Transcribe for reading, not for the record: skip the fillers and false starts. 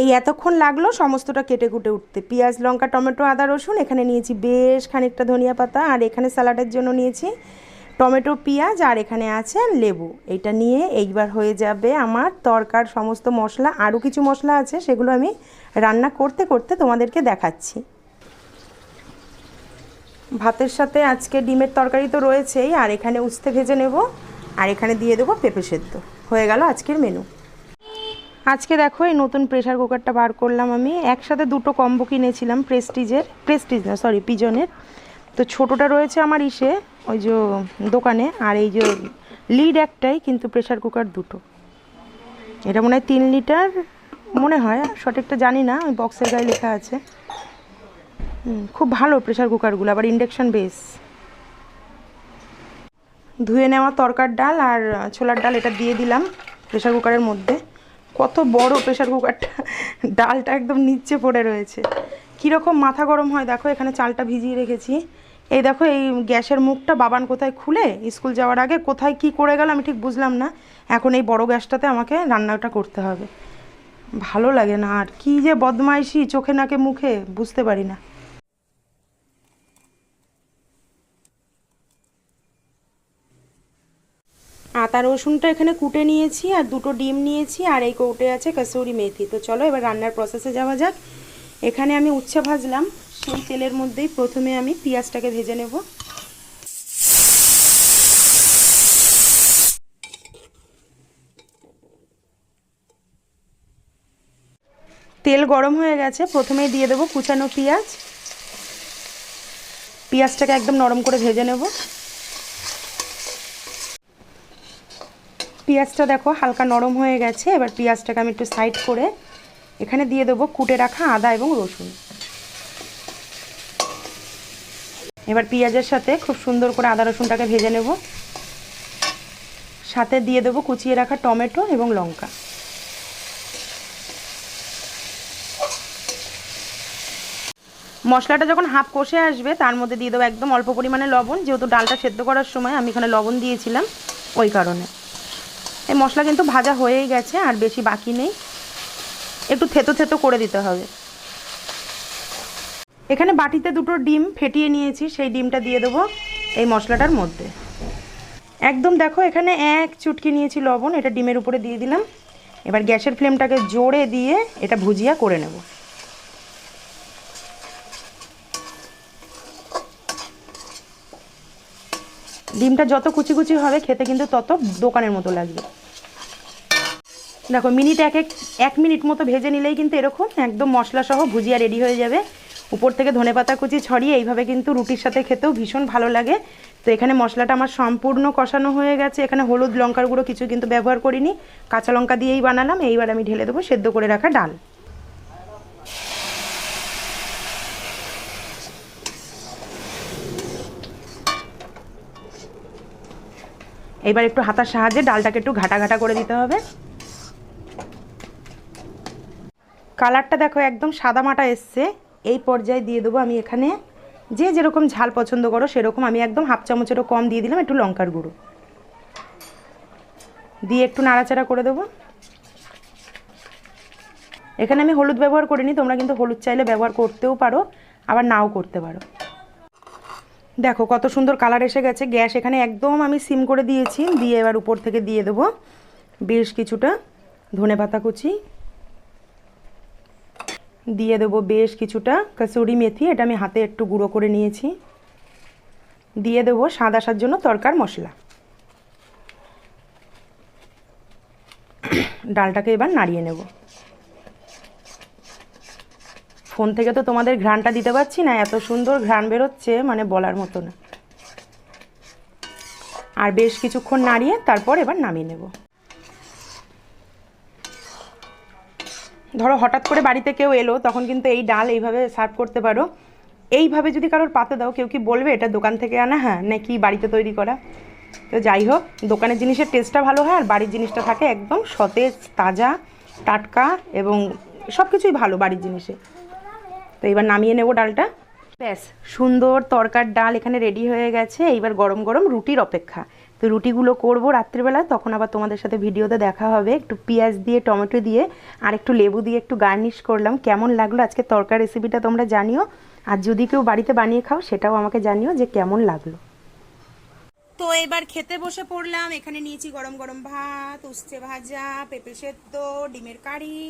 এই এতক্ষণ লাগলো সমস্তটা কেটে কুটে উঠতে। পেঁয়াজ, লঙ্কা, টমেটো, আদা, রসুন, এখানে নিয়েছি বেশ খানিকটা ধনিয়া পাতা, আর এখানে স্যালাডের জন্য নিয়েছি টমেটো, পেঁয়াজ, আর এখানে আছে লেবু। এইটা নিয়ে এইবার হয়ে যাবে আমার তরকার সমস্ত মশলা। আরও কিছু মশলা আছে, সেগুলো আমি রান্না করতে করতে তোমাদেরকে দেখাচ্ছি। ভাতের সাথে আজকে ডিমের তরকারি তো রয়েছেই, আর এখানে উস্তে ভেজে নেব, আর এখানে দিয়ে দেবো পেঁপে সেদ্ধ। হয়ে গেল আজকের মেনু। আজকে দেখো এই নতুন প্রেশার কুকারটা বার করলাম আমি। একসাথে দুটো কম্বো কিনেছিলাম পিজনের। তো ছোটোটা রয়েছে আমার ওই যে দোকানে, আর এই যে লিড একটাই, কিন্তু প্রেশার কুকার দুটো। এটা মনে হয় 3 লিটার, মনে হয়, সঠিকটা জানি না, ওই বক্সের গায়ে লেখা আছে। খুব ভালো প্রেশার কুকারগুলো, আবার ইন্ডাকশান বেস। ধুয়ে নেওয়া তরকার ডাল আর ছোলার ডাল এটা দিয়ে দিলাম প্রেশার কুকারের মধ্যে। কত বড় প্রেশার কুকারটা, ডালটা একদম নিচে পড়ে রয়েছে। কীরকম মাথা গরম হয় দেখো। এখানে চালটা ভিজিয়ে রেখেছি। এই দেখো এই গ্যাসের মুখটা বাবান কোথায় খুলে স্কুল যাওয়ার আগে কোথায় কি করে গেল আমি ঠিক বুঝলাম না। এখন এই বড় গ্যাসটাতে আমাকে রান্নাটা করতে হবে। ভালো লাগে না, আর কি যে বদমাইশি চোখে নাকে মুখে বুঝতে পারি না। আদা রসুনটা এখানে কুটে নিয়েছি, আর দুটো ডিম নিয়েছি, আর এই কৌটে আছে কসুরি মেথি। তো চলো এবার রান্নার প্রসেসে যাওয়া যাক। এখানে আমি উচ্ছে ভাজলাম, সেই তেলের মধ্যেই প্রথমে আমি পেঁয়াজটাকে ভেজে নেব। তেল গরম হয়ে গেছে, প্রথমেই দিয়ে দেবো কুচানো পেঁয়াজ। পেঁয়াজটাকে একদম নরম করে ভেজে নেব। পেঁয়াজটা দেখো হালকা নরম হয়ে গেছে। এবার পেঁয়াজটাকে আমি একটু সাইড করে এখানে দিয়ে দেবো কুটে রাখা আদা এবং রসুন। এবার পেঁয়াজের সাথে খুব সুন্দর করে আদা রসুনটাকে ভেজে নেব। সাথে দিয়ে দেবো কুচিয়ে রাখা টমেটো এবং লঙ্কা। মশলাটা যখন হাফ কষে আসবে তার মধ্যে দিয়ে দেবো একদম অল্প পরিমাণে লবণ, যেহেতু ডালটা সেদ্ধ করার সময় আমি এখানে লবণ দিয়েছিলাম, ওই কারণে। এই মশলা কিন্তু ভাজা হয়েই গেছে, আর বেশি বাকি নেই, একটু থেতো থেতো করে দিতে হবে। এখানে বাটিতে দুটো ডিম ফেটিয়ে নিয়েছি, সেই ডিমটা দিয়ে দেবো এই মশলাটার মধ্যে। একদম দেখো এখানে 1 চুটকি নিয়েছি লবণ, এটা ডিমের উপরে দিয়ে দিলাম। এবার গ্যাসের ফ্লেমটাকে জোরে দিয়ে এটা ভুজিয়া করে নেব। ডিমটা যত কুচি কুচি হবে খেতে কিন্তু তত দোকানের মতো লাগবে। দেখো এক মিনিট মতো ভেজে নিলেই কিন্তু এরকম একদম মশলা সহ ভুজিয়া রেডি হয়ে যাবে। উপর থেকে ধনেপাতা কুচি ছড়িয়ে এইভাবে কিন্তু রুটির সাথে খেতেও ভীষণ ভালো লাগে। তো এখানে মশলাটা আমার সম্পূর্ণ কষানো হয়ে গেছে। এখানে হলুদ লঙ্কার গুঁড়ো কিছু কিন্তু ব্যবহার করিনি, কাঁচা লঙ্কা দিয়েই বানালাম। এইবার আমি ঢেলে দেবো সেদ্ধ করে রাখা ডাল। এইবার একটু হাতার সাহায্যে ডালটাকে একটু ঘাটা ঘাটা করে দিতে হবে। কালারটা দেখো একদম সাদা মাটা এসছে। এই পর্যায়ে দিয়ে দেবো আমি এখানে যে যেরকম ঝাল পছন্দ করো সেরকম, আমি একদম হাফ চামচেরও কম দিয়ে দিলাম একটু লঙ্কার গুঁড়ো দিয়ে একটু নাড়াচাড়া করে দেবো। এখানে আমি হলুদ ব্যবহার করিনি, তোমরা কিন্তু হলুদ চাইলে ব্যবহার করতেও পারো, আবার নাও করতে পারো। দেখো কত সুন্দর কালার এসে গেছে। গ্যাস এখানে একদম আমি সিম করে দিয়েছি। দিয়ে এবার উপর থেকে দিয়ে দেবো বেশ কিছুটা ধনেপাতা কুচি, দিয়ে দেবো বেশ কিছুটা কসুরি মেথি, এটা আমি হাতে একটু গুঁড়ো করে নিয়েছি। দিয়ে দেবো স্বাদ আসার জন্য তরকার মশলা। ডালটাকে এবার নাড়িয়ে নেব। ফোন থেকে তো তোমাদের ঘ্রাণটা দিতে পারছি না, এত সুন্দর ঘ্রাণ বেরোচ্ছে মানে বলার মতো না। আর বেশ কিছুক্ষণ নাড়িয়ে তারপর এবার নামিয়ে নেব। ধরো হঠাৎ করে বাড়িতে কেউ এলো, তখন কিন্তু এই ডাল এইভাবে সার্ভ করতে পারো। এইভাবে যদি কারোর পাতে দাও, কেউ কি বলবে এটা দোকান থেকে আনা হ্যাঁ নাকি বাড়িতে তৈরি করা? তো যাই হোক, দোকানের জিনিসের টেস্টটা ভালো হয়, আর বাড়ির জিনিসটা থাকে একদম সতেজ, তাজা, টাটকা, এবং সব কিছুই ভালো বাড়ির জিনিসে। তো এবার নামিয়ে নেব ডালটা। ব্যাস, সুন্দর তরকার ডাল এখানে রেডি হয়ে গেছে। এইবার গরম গরম রুটির অপেক্ষা। তো রুটিগুলো করবো রাত্রিবেলা, তখন আবার তোমাদের সাথে ভিডিওতে দেখা হবে। একটু পেঁয়াজ দিয়ে, টমেটো দিয়ে আর একটু লেবু দিয়ে একটু গার্নিশ করলাম। কেমন লাগলো আজকে তরকারি রেসিপিটা তোমরা জানিও, আর যদি কেউ বাড়িতে বানিয়ে খাও সেটাও আমাকে জানিও যে কেমন লাগলো। তো এবার খেতে বসে পড়লাম। এখানে নিয়েছি গরম গরম ভাত, উচ্ছে ভাজা, পেঁপে সেদ্ধ, ডিমের কারি,